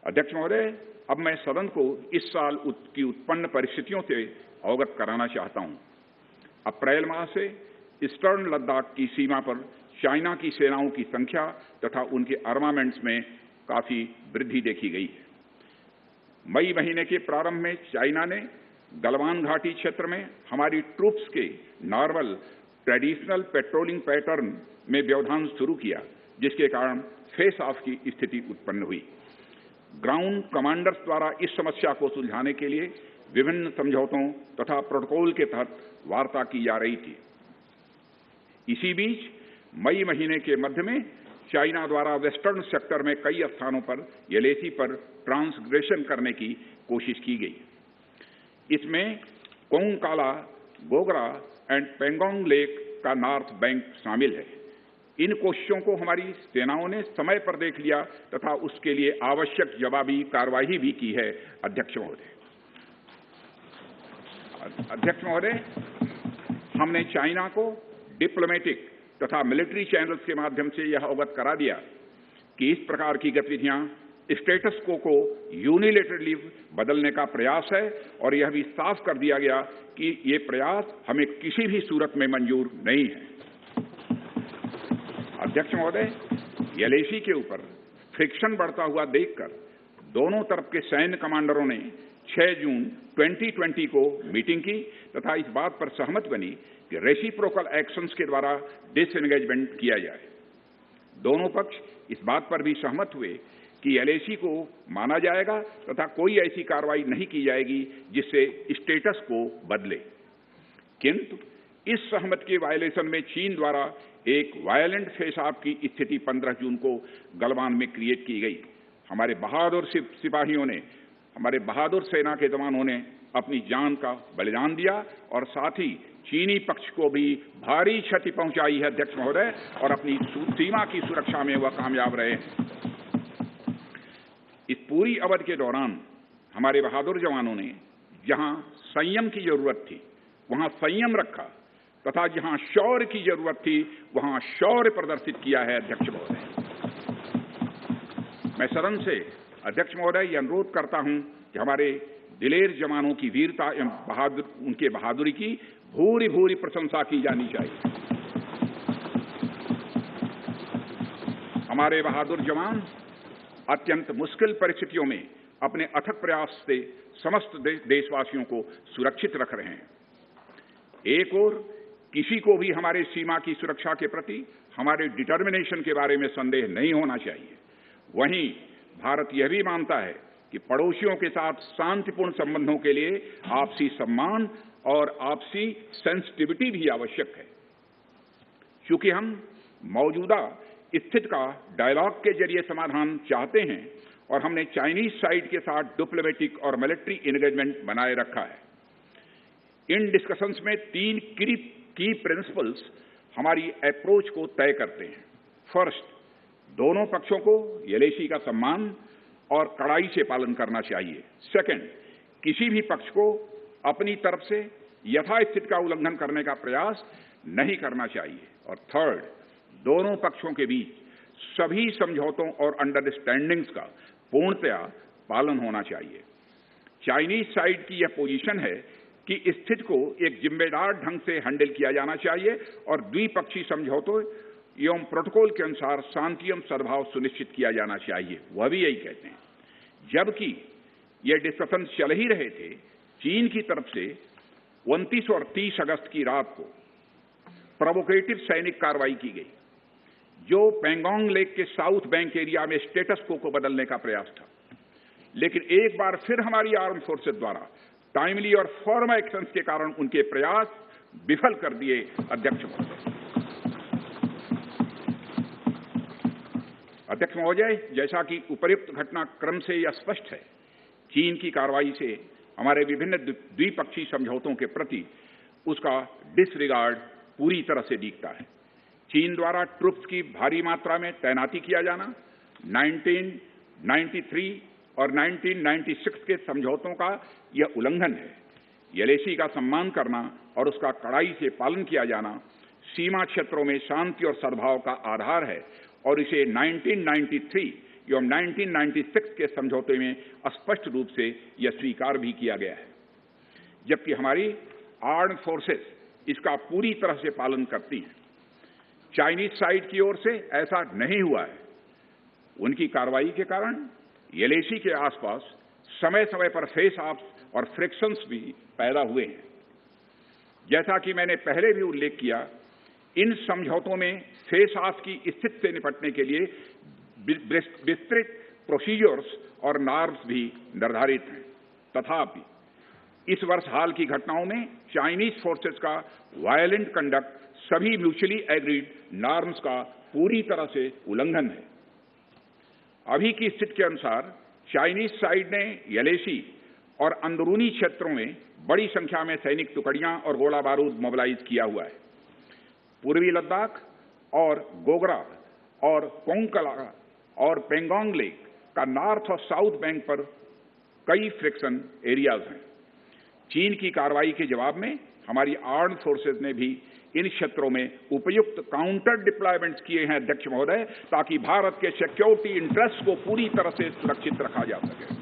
अध्यक्ष महोदय, अब मैं सदन को इस साल की उत्पन्न परिस्थितियों से अवगत कराना चाहता हूं। अप्रैल माह से ईस्टर्न लद्दाख की सीमा पर चाइना की सेनाओं की संख्या तथा उनके आर्मामेंट्स में काफी वृद्धि देखी गई है। मई महीने के प्रारंभ में चाइना ने गलवान घाटी क्षेत्र में हमारी ट्रूप्स के नॉर्मल ट्रेडिशनल पेट्रोलिंग पैटर्न में व्यवधान शुरू किया, जिसके कारण फेस ऑफ की स्थिति उत्पन्न हुई। ग्राउंड कमांडर्स द्वारा इस समस्या को सुलझाने के लिए विभिन्न समझौतों तथा प्रोटोकॉल के तहत वार्ता की जा रही थी। इसी बीच मई महीने के मध्य में चाइना द्वारा वेस्टर्न सेक्टर में कई स्थानों पर एलएसी पर ट्रांसग्रेशन करने की कोशिश की गई। इसमें कोंगकाला, गोगरा एंड पेंगोंग लेक का नॉर्थ बैंक शामिल है। इन कोशिशों को हमारी सेनाओं ने समय पर देख लिया तथा उसके लिए आवश्यक जवाबी कार्रवाई भी की है। अध्यक्ष महोदय, हमने चाइना को डिप्लोमेटिक तथा मिलिट्री चैनल्स के माध्यम से यह अवगत करा दिया कि इस प्रकार की गतिविधियां स्टेटस को यूनिलेटरली बदलने का प्रयास है और यह भी साफ कर दिया गया कि ये प्रयास हमें किसी भी सूरत में मंजूर नहीं है। अध्यक्ष महोदय, एलएसी के ऊपर फ्रिक्शन बढ़ता हुआ देखकर दोनों तरफ के सैन्य कमांडरों ने 6 जून 2020 को मीटिंग की तथा इस बात पर सहमत बनी कि रेसिप्रोकल एक्शंस के द्वारा डिसएंगेजमेंट किया जाए। दोनों पक्ष इस बात पर भी सहमत हुए कि एलएसी को माना जाएगा तथा कोई ऐसी कार्रवाई नहीं की जाएगी जिससे स्टेटस को बदले। किंतु इस सहमति के वायलेशन में चीन द्वारा एक वायलेंट फेस ऑफ की स्थिति 15 जून को गलवान में क्रिएट की गई। हमारे बहादुर सिपाहियों ने, हमारे बहादुर सेना के जवानों ने अपनी जान का बलिदान दिया और साथ ही चीनी पक्ष को भी भारी क्षति पहुंचाई है। अध्यक्ष महोदय, और अपनी सीमा की सुरक्षा में वह कामयाब रहे। इस पूरी अवधि के दौरान हमारे बहादुर जवानों ने जहां संयम की जरूरत थी वहां संयम रखा तथा जहां शौर्य की जरूरत थी वहां शौर्य प्रदर्शित किया है। अध्यक्ष महोदय, मैं सदन से अध्यक्ष महोदय यह अनुरोध करता हूं कि हमारे दिलेर जवानों की वीरता एवं उनके बहादुरी की भूरी भूरी प्रशंसा की जानी चाहिए। हमारे बहादुर जवान अत्यंत मुश्किल परिस्थितियों में अपने अथक प्रयास से समस्त देशवासियों को सुरक्षित रख रहे हैं। एक ओर किसी को भी हमारे सीमा की सुरक्षा के प्रति हमारे डिटर्मिनेशन के बारे में संदेह नहीं होना चाहिए। वहीं भारत यह भी मानता है कि पड़ोसियों के साथ शांतिपूर्ण संबंधों के लिए आपसी सम्मान और आपसी सेंसिटिविटी भी आवश्यक है। चूंकि हम मौजूदा स्थिति का डायलॉग के जरिए समाधान चाहते हैं और हमने चाइनीज साइड के साथ डिप्लोमेटिक और मिलिट्री एंगेजमेंट बनाए रखा है। इन डिस्कशंस में 3 की प्रिंसिपल्स हमारी अप्रोच को तय करते हैं। फर्स्ट, दोनों पक्षों को एलएसी का सम्मान और कड़ाई से पालन करना चाहिए। सेकंड, किसी भी पक्ष को अपनी तरफ से यथास्थिति का उल्लंघन करने का प्रयास नहीं करना चाहिए। और थर्ड, दोनों पक्षों के बीच सभी समझौतों और अंडरस्टैंडिंग्स का पूर्णतया पालन होना चाहिए। चाइनीज साइड की यह पोजीशन है कि स्थिति को एक जिम्मेदार ढंग से हैंडल किया जाना चाहिए और द्विपक्षीय समझौतों एवं प्रोटोकॉल के अनुसार शांति एवं सद्भाव सुनिश्चित किया जाना चाहिए। वह भी यही कहते हैं। जबकि ये डिस्कशन चल ही रहे थे, चीन की तरफ से 29 और 30 अगस्त की रात को प्रोवोकेटिव सैनिक कार्रवाई की गई, जो पेंगोंग लेक के साउथ बैंक एरिया में स्टेटस को बदलने का प्रयास था। लेकिन एक बार फिर हमारी आर्म फोर्सेज द्वारा टाइमली और फॉर्म एक्शंस के कारण उनके प्रयास विफल कर दिए। अध्यक्ष महोदय, जैसा कि उपर्युक्त घटनाक्रम से यह स्पष्ट है, चीन की कार्रवाई से हमारे विभिन्न द्विपक्षीय समझौतों के प्रति उसका डिसरिगार्ड पूरी तरह से दिखता है। चीन द्वारा ट्रूप्स की भारी मात्रा में तैनाती किया जाना 1993 और 1996 के समझौतों का यह उल्लंघन है। एलएसी का सम्मान करना और उसका कड़ाई से पालन किया जाना सीमा क्षेत्रों में शांति और सद्भाव का आधार है और इसे 1993 एवं 1996 के समझौते में स्पष्ट रूप से यह स्वीकार भी किया गया है, जबकि हमारी आर्म्ड फोर्सेस इसका पूरी तरह से पालन करती हैं। चाइनीज साइड की ओर से ऐसा नहीं हुआ है। उनकी कार्रवाई के कारण एलएसी के आसपास समय समय पर फेस ऑफ्स और फ्रिक्शंस भी पैदा हुए हैं। जैसा कि मैंने पहले भी उल्लेख किया, इन समझौतों में फेस ऑफ की स्थिति से निपटने के लिए विस्तृत प्रोसीजर्स और नॉर्म्स भी निर्धारित हैं। तथापि इस वर्ष हाल की घटनाओं में चाइनीज फोर्सेस का वायलेंट कंडक्ट सभी म्यूचुअली एग्रीड नॉर्म्स का पूरी तरह से उल्लंघन है। अभी की स्थिति के अनुसार चाइनीज साइड ने एलएसी और अंदरूनी क्षेत्रों में बड़ी संख्या में सैनिक टुकड़ियां और गोला बारूद मोबिलाइज किया हुआ है। पूर्वी लद्दाख और गोगरा और कोंकला और पेंगोंग लेक का नॉर्थ और साउथ बैंक पर कई फ्रिक्शन एरियाज हैं। चीन की कार्रवाई के जवाब में हमारी आर्म्ड फोर्सेज ने भी इन क्षेत्रों में उपयुक्त काउंटर डिप्लॉयमेंट्स किए हैं, अध्यक्ष महोदय, ताकि भारत के सिक्योरिटी इंटरेस्ट को पूरी तरह से सुरक्षित रखा जा सके।